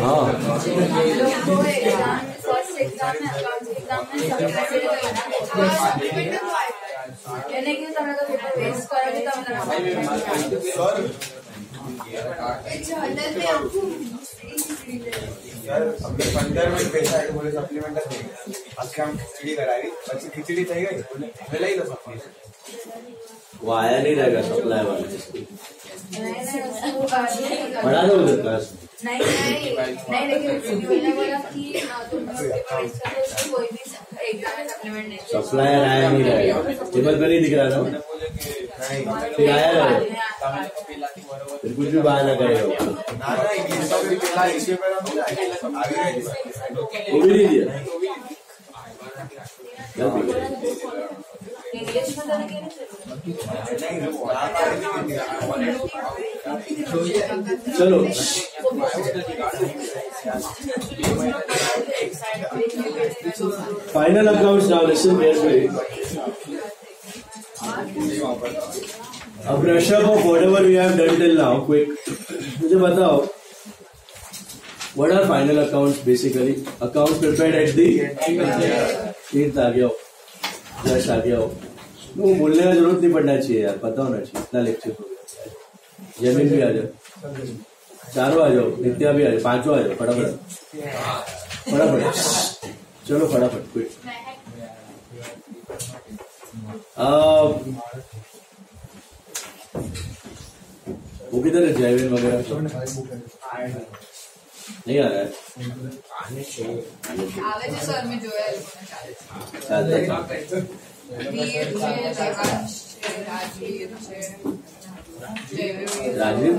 हाँ यार अपने 15 मिनट पैसा है तो बोले सप्लीमेंट आजके हम खिचड़ी कराएगी अच्छी खिचड़ी चाहिए मिला ही तो वो आया नहीं रहेगा सप्लाई वाला बढ़ा दो उधर का नहीं लेकिन बोला कि तुम कोई भी एग्जाम में सप्लीमेंट नहीं सप्लायर आया नहीं रहेगा टेबल पर नहीं दिख रहा था फिर आया रहेगा फिर कुछ भी बहाना करेगा वो भी नहीं दिया इंग्लिश में चलो final accounts now listen carefully अब brush up of whatever we have done till now quick मुझे बताओ what are final accounts basically accounts prepared at the तीर्थ आ गया हो जस्ट आ गया हो वो बोलने का जरूरत नहीं पड़ना चाहिए यार पता होना चाहिए इतना लेक्चर हो गया जमीन भी आ जाओ चारों आ जाओ नित्या भी आ जाओ पांचों आ जाओ फटाफट चलो फटाफट क्विक वो किधर है जैविन वगैरह नहीं आ रहा है सर में जो है राजवीर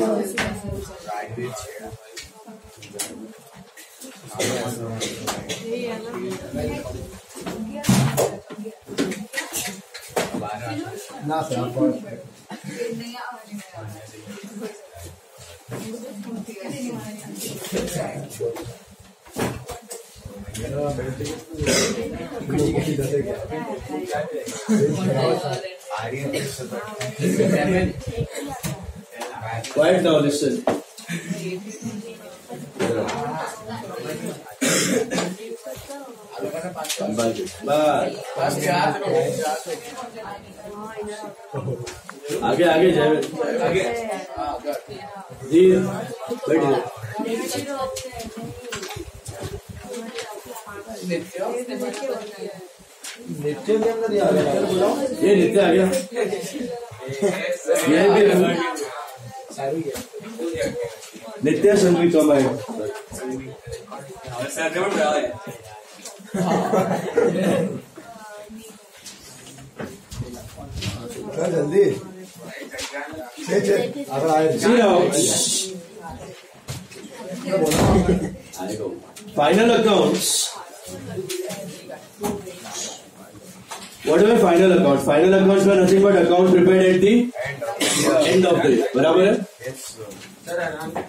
ना सर Quiet now, listen. आगे आगे जाए आगे जी बैठ नित्य के अंदर ये नित्य आ गया ये भी नित्य संगीत कम आएगा जल्दी अगर आए final accounts What are final accounts? Final accounts are nothing but accounts prepared at the end of the year. बराबर है?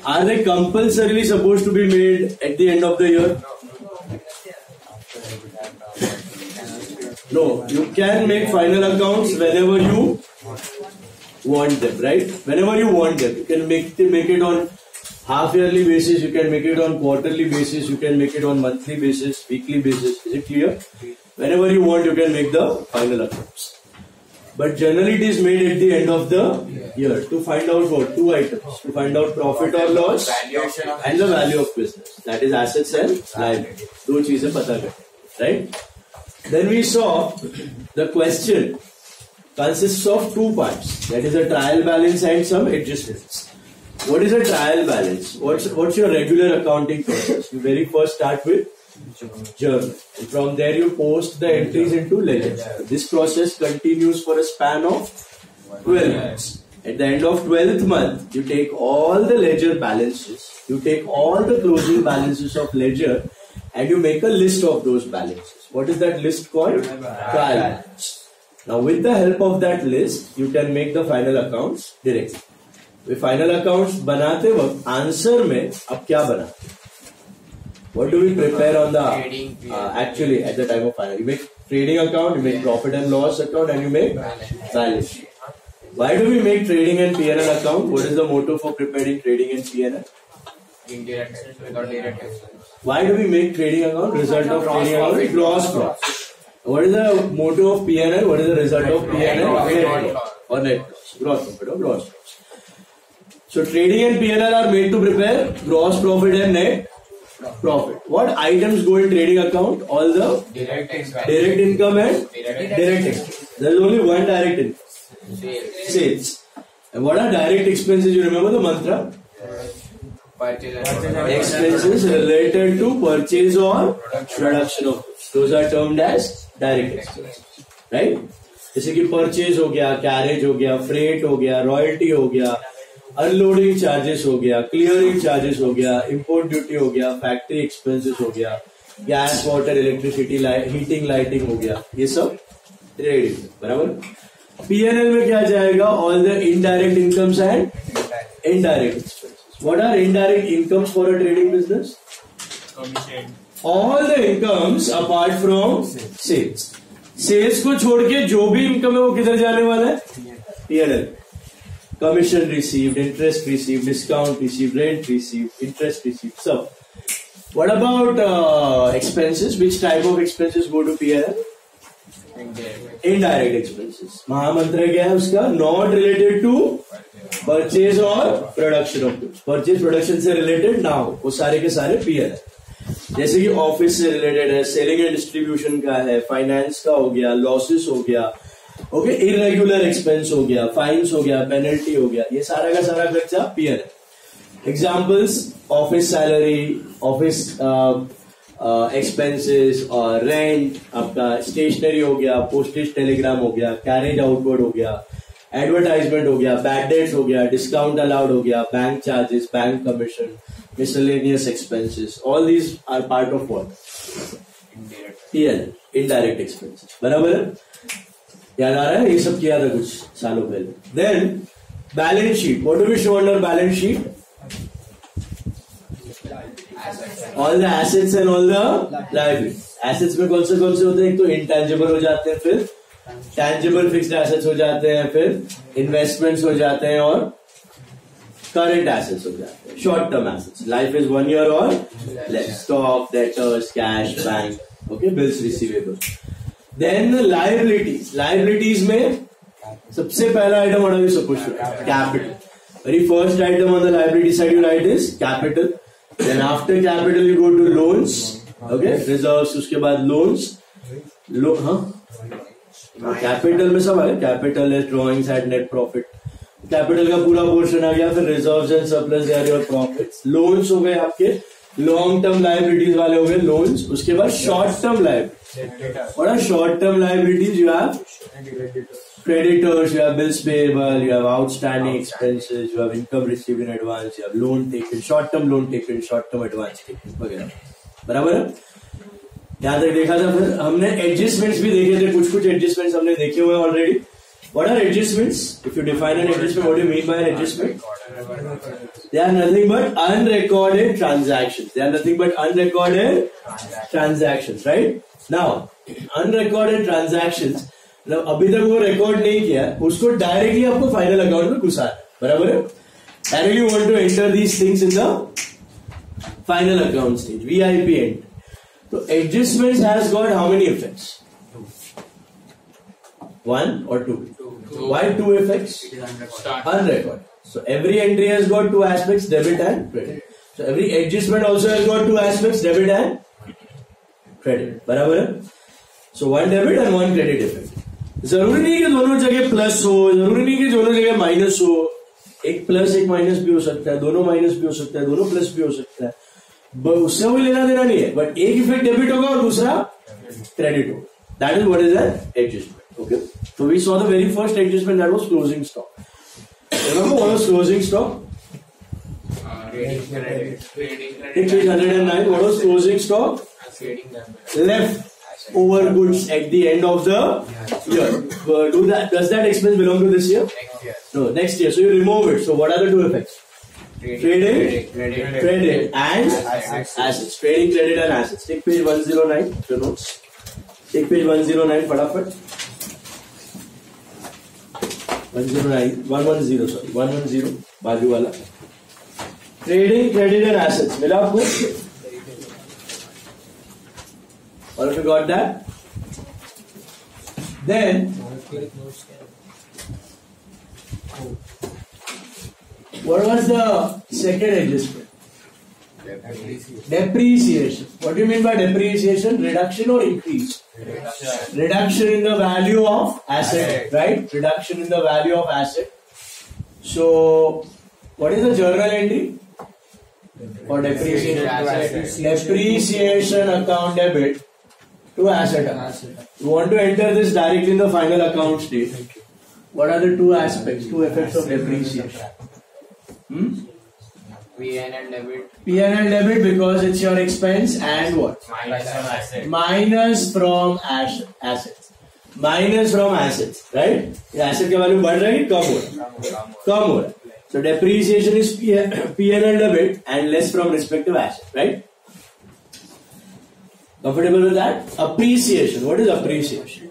Are they compulsorily supposed to be made at the end of the year? No. You can make final accounts whenever you want them, right? Whenever you want them, you can make it on half yearly basis. You can make it on quarterly basis. You can make it on monthly basis, weekly basis. Is it clear? Whenever you want, you can make the final accounts. But generally, it is made at the end of the year to find out what? Two items. To find out profit or loss and the value of business. That is assets and liability. दो चीजें पता करें, right? Then we saw the question consists of two parts. That is a trial balance and some adjustments. What is a trial balance? What's your regular accounting process? You very first start with journal. And from there you post the entries into ledger. This process continues for a span of 12 months. At the end of 12th month, you take all the ledger balances, you take all the closing balances of ledger and you make a list of those balances. What is that list called? Trial balance. Now with the help of that list, you can make the final accounts directly. Way final accounts बनाते वक्त answer में अब क्या बनाते? What do we prepare on the actually at the time of final? You make trading account, you make profit and loss account, and you make balance sheet. Why do we make trading and P&L account? What is the motto for preparing trading and P&L? Indirect expense or direct expense. Why do we make trading account? Result of trading account, gross profit. What is the motto of P&L? What is the result of P&L? Or net loss. Gross profit or gross loss. So trading and P&L are made to prepare gross profit and net profit. What items go in trading account? All the Direct expense. direct income and direct expense. There is only one direct income. Sales. And what are direct expenses? You remember the mantra? Purchase and Expenses related to purchase or production of goods. Those are termed as direct expenses. Right? जैसे कि purchase हो गया, carriage हो गया, freight हो गया, royalty हो गया, अनलोडिंग चार्जेस हो गया, क्लियरिंग चार्जेस हो गया, इंपोर्ट ड्यूटी हो गया, फैक्ट्री एक्सपेंसेस हो गया, gas water electricity heating lighting हो गया, ये सब ट्रेडिंग. बराबर. पीएनएल में क्या जाएगा? All the indirect incomes and indirect expenses. What are indirect incomes for a trading business? All the incomes apart from sales. Sales को छोड़ के जो भी इनकम है वो किधर जाने वाला है? PNL. Commission received, interest received, discount received, rent received, interest received, सब. What about expenses? Which type of expenses go to PNL? Indirect expenses. महामंत्र क्या है उसका? नॉट रिलेटेड टू परचेज और production of goods. Purchase production से related ना हो, वो सारे के सारे पीएनएल. जैसे कि ऑफिस से रिलेटेड है, सेलिंग एंड डिस्ट्रीब्यूशन का है, फाइनेंस का हो गया, लॉसेस हो गया, ओके, इरेगुलर एक्सपेंस हो गया, फाइन्स हो गया, पेनल्टी हो गया, ये सारा का सारा खर्चा PNL. Examples: office salary, office expenses और रेंट, आपका स्टेशनरी हो गया, पोस्टेज टेलीग्राम हो गया, कैरेज आउटवर्ड हो गया, एडवर्टाइजमेंट हो गया, बैड डेट्स हो गया, डिस्काउंट अलाउड हो गया, bank charges, bank commission, miscellaneous expenses. All these are part of what? PL, indirect expenses. बराबर है? याद आ रहा है? ये सब किया था कुछ सालों पहले. Then balance sheet. What do we show under balance sheet? All the assets and all the liabilities. Assets में कौन से होते हैं? एक तो intangible हो जाते हैं, फिर tangible fixed assets हो जाते हैं, फिर investments हो जाते हैं और current assets हो जाते हैं. Short term assets. Life is 1 year और less. Stock, debtors, cash, bank, okay, bills receivable. Then liabilities. Liabilities में सबसे पहला item what are you supposed to? Capital. Very first item on the liability side you write is capital. Then after capital you go to loans, okay, reserves, उसके बाद loans. Capital में सब है. Capital is drawings at net profit. Capital का पूरा portion आ गया. फिर reserves and surplus they are your profits. Loans हो गए आपके, लॉन्ग टर्म लायबिलिटीज वाले हो गए लोन्स. उसके बाद शॉर्ट टर्म लायबिलिटीज. और short term liabilities you have creditors, you have bills payable, you have outstanding expenses, you have income received in advance, you have loan taken, short term loan taken, short term advance taken वगैरह. बराबर है? यहाँ तक देखा था. फिर हमने adjustments भी देखे थे. कुछ एडजस्टमेंट्स हमने देखे हुए already. What are adjustments? If you define an adjustment, what do you mean by an adjustment? They are nothing but unrecorded transactions. They are nothing but unrecorded transactions, right? Now, unrecorded transactions, मतलब अभी तक वो record नहीं किया, उसको directly आपको final account में घुसा है. बराबर है? Directly you want to enter these things in the final account stage, VIP end. So adjustments has got how many effects? 1 or 2? Why 2 effects? Unrecorded. So every entry has got 2 aspects, debit and credit. So every adjustment also has got 2 aspects, debit and credit. बराबर है? So 1 debit and 1 credit effect. जरूरी नहीं कि दोनों जगह plus हो, जरूरी नहीं कि दोनों जगह माइनस हो. एक प्लस एक माइनस भी हो सकता है, दोनों माइनस भी हो सकता है, दोनों प्लस भी हो सकता है. उससे कोई लेना देना नहीं है. बट एक इफेक्ट डेबिट होगा और दूसरा क्रेडिट होगा. That is what is an adjustment. Okay. So we saw the very first adjustment, that was closing stock. Remember what was closing stock? Take page 109. What was closing stock? Left over goods at the end of the year. Does that expense belong to this year? No, next year. So you remove it. So what are the 2 effects? Credit and assets. Trading, credit and assets. Take page 109. Your notes. Take page 109 फटाफट. 110 बाजू वाला. Trading credit and assets मिला आपको? All of you got that? Then what was the second adjustment? Depreciation. What do you mean by depreciation? Reduction or increase? Reduction in the value of asset, right? Reduction in the value of asset. So, what is the journal entry for depreciation? Depreciation account debit to asset account. You want to enter this directly in the final account state. What are the two aspects, two effects of depreciation? P&L debit. P&L debit because it's your expense and what? Minus from assets. Minus from assets, right? Asset का value बढ़ रही है, कम हो रहा है, कम हो रहा है. So depreciation is P&L debit and less from respective asset, right? Comfortable with that? Appreciation. What is appreciation?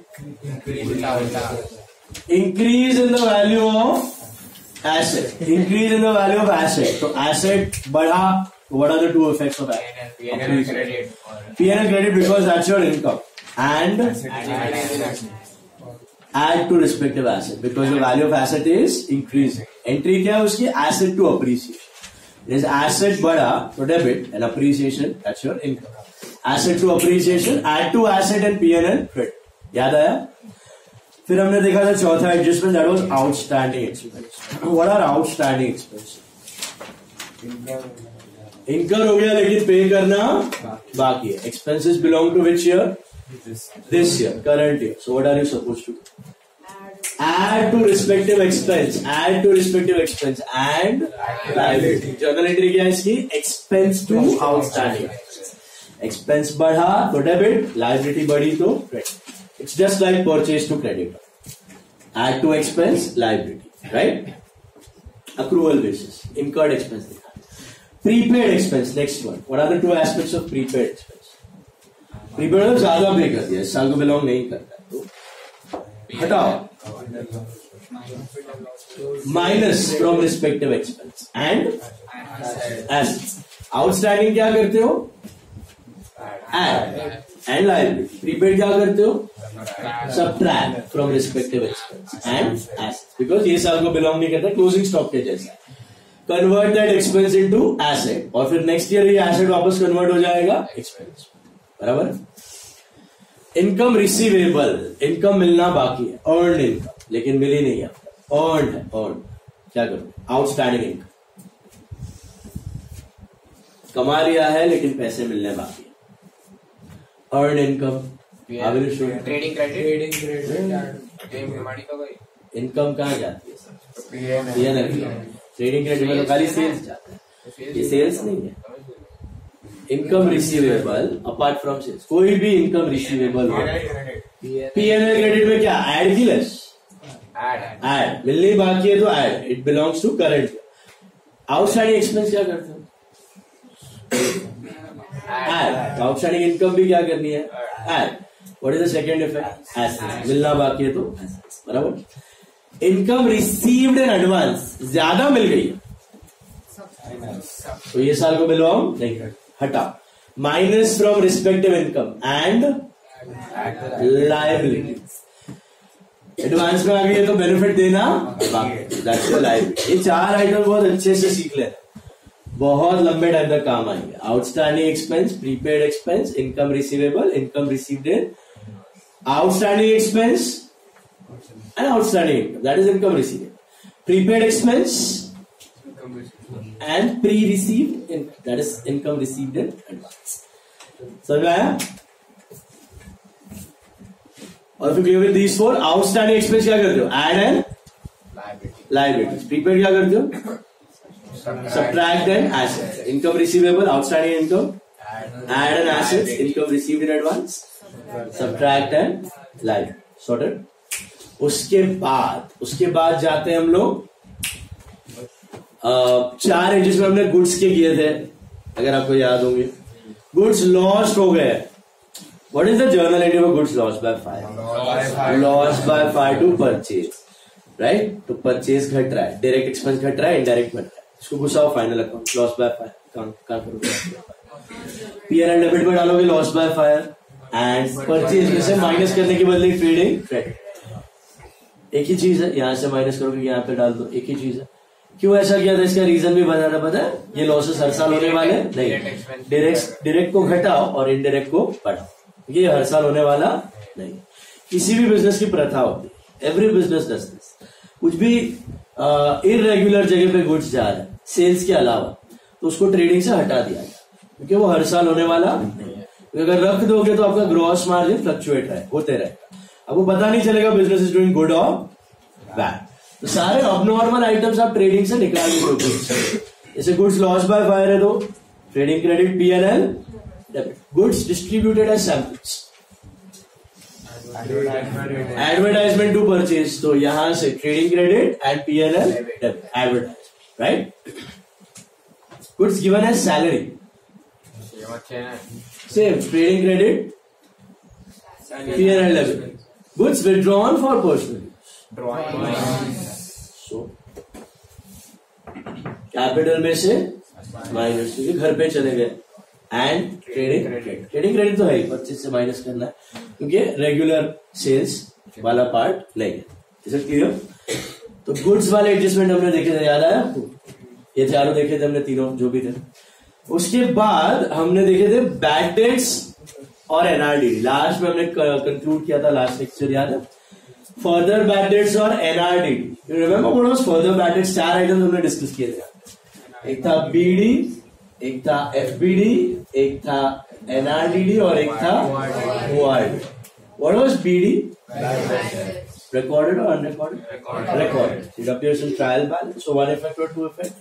Increase in the value of asset. Increase in the value of asset. So asset बढ़ा. What are the two effects of that? P&L credit. P&L credit because that's your income. And add to respective asset because the value of asset is increasing. Entry क्या है उसकी? Asset to appreciation. It is asset बढ़ा तो debit and appreciation that's your income. Asset to appreciation, add to asset and P&L credit. याद आया? फिर हमने देखा था चौथा adjustment that was outstanding expense. What are outstanding expenses? Incur हो गया लेकिन पे करना बाकी है. Expenses belong to which year? This year, current year. So what are you supposed to do? Add to respective expense. Add to respective expense and liability. Journal entry क्या है इसकी? Expense to outstanding. Expense बढ़ा तो debit, liability बढ़ी तो credit. It's just like purchase to credit. Add to expense, liability, right? Accrual basis, incurred expense. Prepaid expense, next one. What are the two aspects of prepaid expense? Prepaid में ज़्यादा पे कर दिया, इस साल को belong नहीं करता तो हटाओ. Minus from respective expense and assets. Outstanding क्या करते हो? Add and liability. Prepaid क्या करते हो? Subtract from respective expense and assets. Because ये साल को belong नहीं करता, closing stock के जैसा. Convert that expense into asset और फिर next year ये asset वापस convert हो जाएगा expense. बराबर? Income receivable. Income मिलना बाकी है. Earned income. लेकिन मिली नहीं है. Earned है. Earned. क्या करो? Outstanding income. कमा लिया है लेकिन पैसे मिलने बाकी है. Earned income. Trading credit. Income कहाँ जाती है? ट्रेडिंग क्रेडिट में तो खाली सेल्स जाता है. ये सेल्स नहीं है. Income receivable apart from sales. कोई भी इनकम रिसीवेबल हो. P&L क्रेडिट में क्या? ऐड की लेस. ऐड मिलनी बाकी है तो add. It belongs to current. Outstanding expense क्या करते हो? ऐड. आउटस्टैंडिंग इनकम भी क्या करनी है? Add. What is the second effect? Asset. मिलना बाकी है तो एसेट्स. बराबर. इनकम रिसीव्ड इन एडवांस ज्यादा मिल गई तो ये साल को बिलोंग नहीं कर. हटा. Minus from respective income and liability. Advance में आ गई है तो बेनिफिट देना बाकी. That's your liability. ये चार आइटम बहुत अच्छे से सीख लेना. बहुत लंबे टाइम तक काम आएंगे. Outstanding expense, prepaid expense, income receivable, income received in, outstanding expense and outstanding income, that is income received. Prepaid expense and pre-received income, that is income received in advance. समझ में आया? और फिर clear with these four. Outstanding expense क्या करते हो? Add and liabilities. Prepaid क्या करते हो? Subtract and assets. Income receivable, outstanding income. Add and assets. Income received in advance. Subtract and liability. Sorted. उसके बाद जाते हैं हम लोग. चार एजेस में हमने गुड्स के किए थे अगर आपको याद होंगे. गुड्स लॉस्ट हो गए. What is the journal entry for goods lost by 5? Lost by 5 to purchase, right? तो परचेज घट रहा है, डायरेक्ट एक्सपेंस घट रहा है, इनडायरेक्ट घट रहा है. इसको घुसाओ final account, loss by fire क्या करोगे, P&L डेबिट में डालोगे loss by fire, and purchase में से माइनस करने के बदले ट्रेडिंग क्रेडिट, एक ही चीज है, यहां से माइनस करोगे यहाँ पे डाल दो, एक ही चीज है। क्यों ऐसा किया था, इसका रीजन भी बताना पता है, ये लॉसेस हर साल होने वाले नहीं, डायरेक्ट को घटाओ और इनडायरेक्ट को बढ़ाओ, ये हर साल होने वाला नहीं। किसी भी बिजनेस की प्रथा होती है, एवरी बिजनेस डज दिस, कुछ भी इरेगुलर जगह पे गुड्स जा रहा है सेल्स के अलावा, तो उसको ट्रेडिंग से हटा दिया जाए, क्योंकि वो हर साल होने वाला नहीं है। अगर रख दोगे तो आपका ग्रॉस मार्जिन फ्लक्चुएट होते रहेगा, आपको पता नहीं चलेगा बिजनेस इज डूइंग गुड और बैड। तो सारे अबनॉर्मल आइटम्स आप ट्रेडिंग से निकाल दोगे, जैसे गुड्स लॉस बाय फायर है तो trading credit P&L debit, goods distributed as samples, advertisement to purchase, तो यहां से trading credit and P&L debit, advertise right. Goods given as salary, same trading credit P&L debit, goods withdrawn for personal so capital में से minus, क्योंकि घर पे चले गए, एंड ट्रेडिंग क्रेडिट तो है ही, परचेज से माइनस करना है, क्योंकि रेगुलर सेल्स वाला पार्ट नहीं है, इसे क्लियर। तो गुड्स वाले एडजस्टमेंट हमने देखे थे, याद आया आपको, ये चारों देखे थे हमने, तीनों जो भी थे। उसके बाद हमने देखे थे बैड डेट्स और एनआरडीडी, लास्ट में हमने कंक्लूड किया था लास्ट लेक्चर, याद है, फर्दर बैड डेट्स और NRDD. Remember what was further bad debts, 4 items हमने डिस्कस किए थे, एक था बीडी, एक था एफबीडी, एक था एनआरडीडी और एक था ORD. What was BD, recorded or unrecorded? Recorded. It appears in trial balance. So one effect or two effect?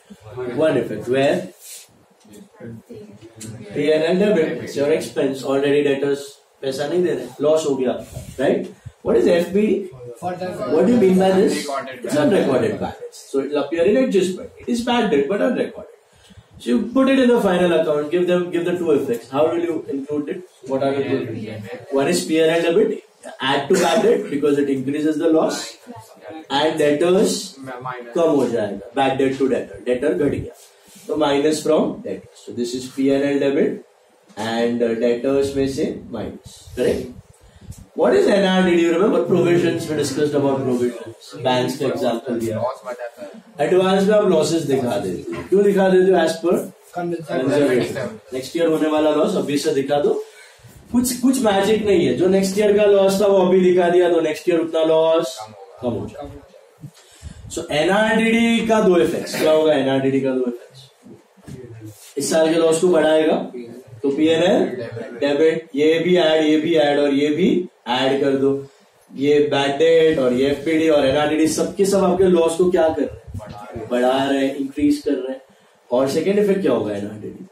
One effect. Where P&L debit, it's your expense. Already debtors पैसा नहीं दे रहे, loss हो गया, right? What is FBD? What do you mean by this? It's unrecorded balance. So it will appear in adjustment. It is bad debt but unrecorded. So you put it in the final account. Give the two effects. How will you include it? What are the two effects? One is P&L debit. Add to bad debt because it increases the loss, and debtors कम हो जाएगा, bad debt to debtor घट गया, तो minus from debtors. So this is P&L debit and debtors में से minus, correct? What is NRDD? You remember provisions? We discussed about provisions. Banks का example दिया. Advance में आप losses दिखा देते हो, क्यों दिखा देते हो? As per conservative. Next year होने वाला loss अभी से दिखा दो, कुछ मैजिक नहीं है, जो नेक्स्ट ईयर का लॉस था वो अभी दिखा दिया तो नेक्स्ट ईयर उतना लॉस कम हो जाएगा। सो एनआरडीडी का दो इफेक्ट्स, क्या होगा एनआरडीडी का दो इफेक्ट्स, इस साल के लॉस को बढ़ाएगा तो P&L डेबिट, ये भी ऐड और ये भी ऐड कर दो, ये बैड डेट और ये एफपीडी और एनआरडीडी सबके सब आपके लॉस को क्या कर रहे हैं, बढ़ा रहे हैं, इंक्रीज कर रहे हैं। और सेकेंड इफेक्ट क्या होगा एनआरडीडी,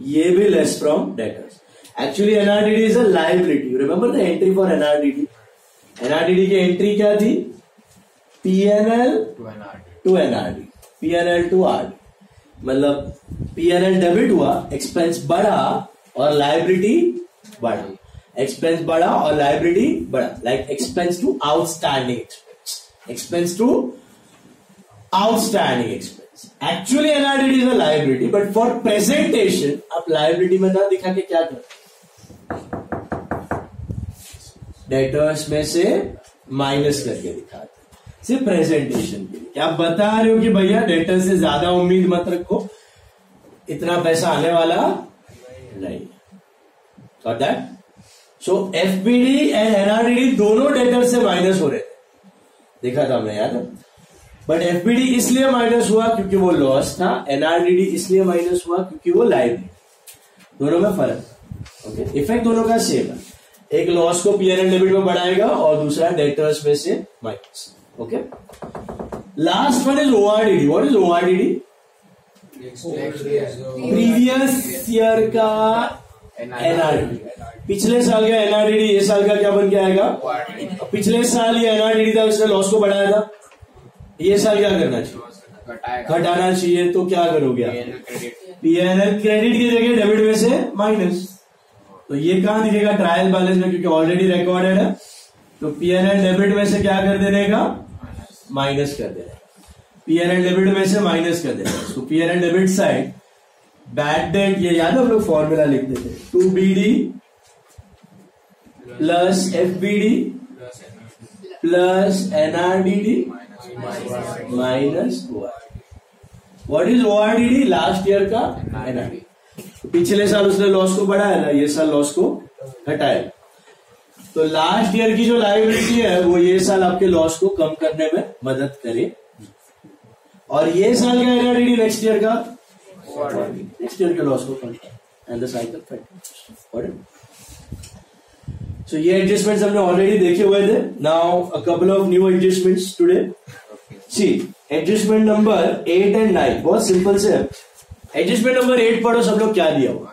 ये भी less from debtors. Actually NRDD is a liability, remember the entry for NRDD, NRDD की एंट्री क्या थी, P&L to NRD, P&L to RD, मतलब P&L डेबिट हुआ, एक्सपेंस बढ़ा और लायबिलिटी बढ़ा, एक्सपेंस बढ़ा और लायबिलिटी बढ़ा, like expense to outstanding expense, expense to outstanding expense. Actually NRDD is a liability, but for presentation आप liability में ना दिखा के क्या करते, डेटर्स में से माइनस करके दिखाते, सिर्फ प्रेजेंटेशन के लिए। आप बता रहे हो कि भैया डेटर से ज्यादा उम्मीद मत रखो, इतना पैसा आने वाला नहीं, got that? So FBD and NRDD दोनों डेटर से माइनस हो रहे थे, देखा था हमने, याद है। बट एफबीडी इसलिए माइनस हुआ क्योंकि वो लॉस था, एनआरडीडी इसलिए माइनस हुआ क्योंकि वो लायबिलिटी, दोनों में फर्क। ओके, इफेक्ट दोनों का सेम है, एक लॉस को P&L डेबिट में बढ़ाएगा और दूसरा डेटर्स में से minus. Okay, last one is ORDD. What is ORDD? Previous year का एनआरडीडी, पिछले साल का एनआरडीडी ये साल का क्या बन के आएगा, पिछले साल ये एनआरडीडी था, उसने लॉस को बढ़ाया था, ये साल क्या करना चाहिए, घटाना चाहिए, तो क्या करोगे P&L क्रेडिट की जगह डेबिट में से माइनस, तो ये कहां दिखेगा, ट्रायल बैलेंस में, क्योंकि ऑलरेडी रिकॉर्डेड है, तो P&L डेबिट में से क्या कर देने का, माइनस कर देने का। पीयर एंड डेबिट में से माइनस कर देना। तो peer and debit side bad debt, ये याद है हम लोग फॉर्मूला लिखते थे, 2BD plus FBD plus NRDD minus ORDD। What is ORDD? Last year का NRDD। पिछले साल उसने लॉस को बढ़ाया ना, ये साल लॉस को घटाया। तो लास्ट ईयर की जो लायबिलिटी है वो ये साल आपके लॉस को कम करने में मदद करे, और ये साल का NRDD नेक्स्ट ईयर का नेक्स्ट ईयर के लॉस को कम करे, and the cycle continues. So ये एडजस्टमेंट्स हमने ऑलरेडी देखे हुए थे। Now a couple of new adjustments today. See adjustment number 8 and 9 बहुत सिंपल से है। एडजस्टमेंट नंबर 8 पढ़ो सब लोग, क्या दिया हुआ?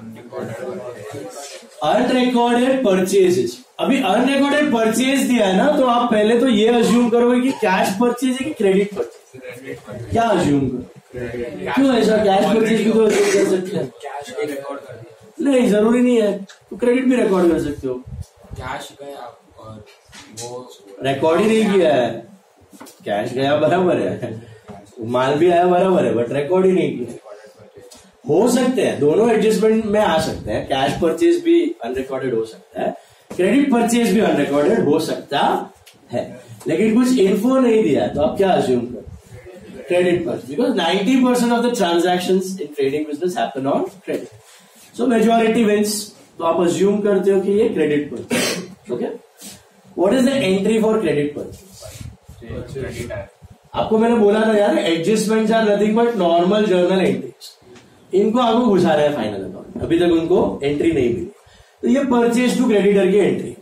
Unrecorded purchases. अभी अनरिकॉर्डेड परचेज दिया है ना, तो आप पहले तो ये अज्यूम करोगे कि कैश परचेज है कि क्रेडिट परचेज। क्या अज्यूम करो? क्यों ऐसा? कैश परचेज भी तो अज्यूम कर सकते हैं। कैश भी रिकॉर्ड कर दिया, नहीं जरूरी नहीं है, तो क्रेडिट भी रिकॉर्ड कर सकते हो। कैश गया और वो रिकॉर्ड ही नहीं किया है, कैश गया बराबर है, माल भी आया बराबर है, बट रिकॉर्ड ही नहीं किया। हो सकते हैं दोनों एडजस्टमेंट में आ सकते हैं, कैश परचेज भी अनरिकॉर्डेड हो सकता है, क्रेडिट परचेज भी अनरिकॉर्डेड हो सकता है, लेकिन कुछ इन्फो नहीं दिया, तो आप क्या अज्यूम करो? Credit purchase, because 90% of the transactions in trading business happen on credit, so majority wins. तो आप अज्यूम करते हो कि ये credit purchase. Okay, what is the entry for credit purchase? आपको मैंने बोला था यार, adjustments are nothing but normal journal entries. इनको आपको घुसा रहा है फाइनल अकाउंट, अभी तक उनको एंट्री नहीं मिली, तो ये परचेज टू क्रेडिटर की एंट्री,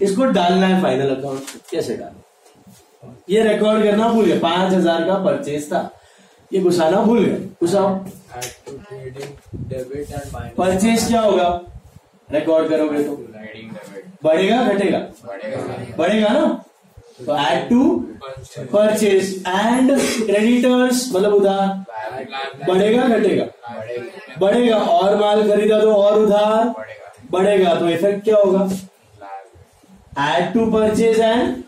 इसको डालना है फाइनल अकाउंट। कैसे डालना? ये रिकॉर्ड करना भूल गए, 5000 का परचेज था, ये घुसाना भूल गए, घुसाओ। परचेज क्या होगा? रिकॉर्ड करोगे तो बढ़ेगा घटेगा? बढ़ेगा ना, तो add to purchase and creditors मतलब उधार, बढ़ेगा घटेगा? बढ़ेगा, और माल खरीदा तो और उधार बढ़ेगा, तो इफेक्ट क्या होगा? Add to purchase and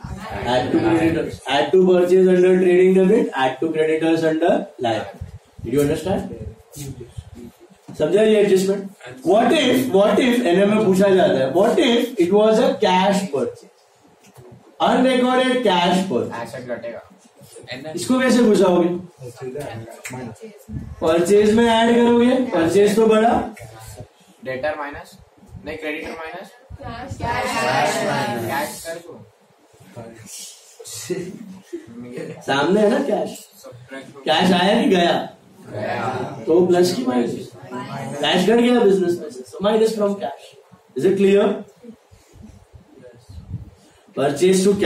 add to creditors, add to purchase under trading debit, add to creditors under liability. Did you understand? समझा ये एडजस्टमेंट? व्हाट इफ एनएम में पूछा जाता है, what if it was a cash purchase, unrecorded cash purchase, घटेगा। इसको कैसे घुसाओगे? Purchase में ऐड करोगे, परचेज तो बड़ा, डेटर माइनस नहीं क्रेडिटर माइनस कैश कर दो, सामने है ना कैश, कैश आया कि गया? तो प्लस की माइनस, कैश घट गया बिजनेस में से, minus from cash. Is it clear? Purchase to cash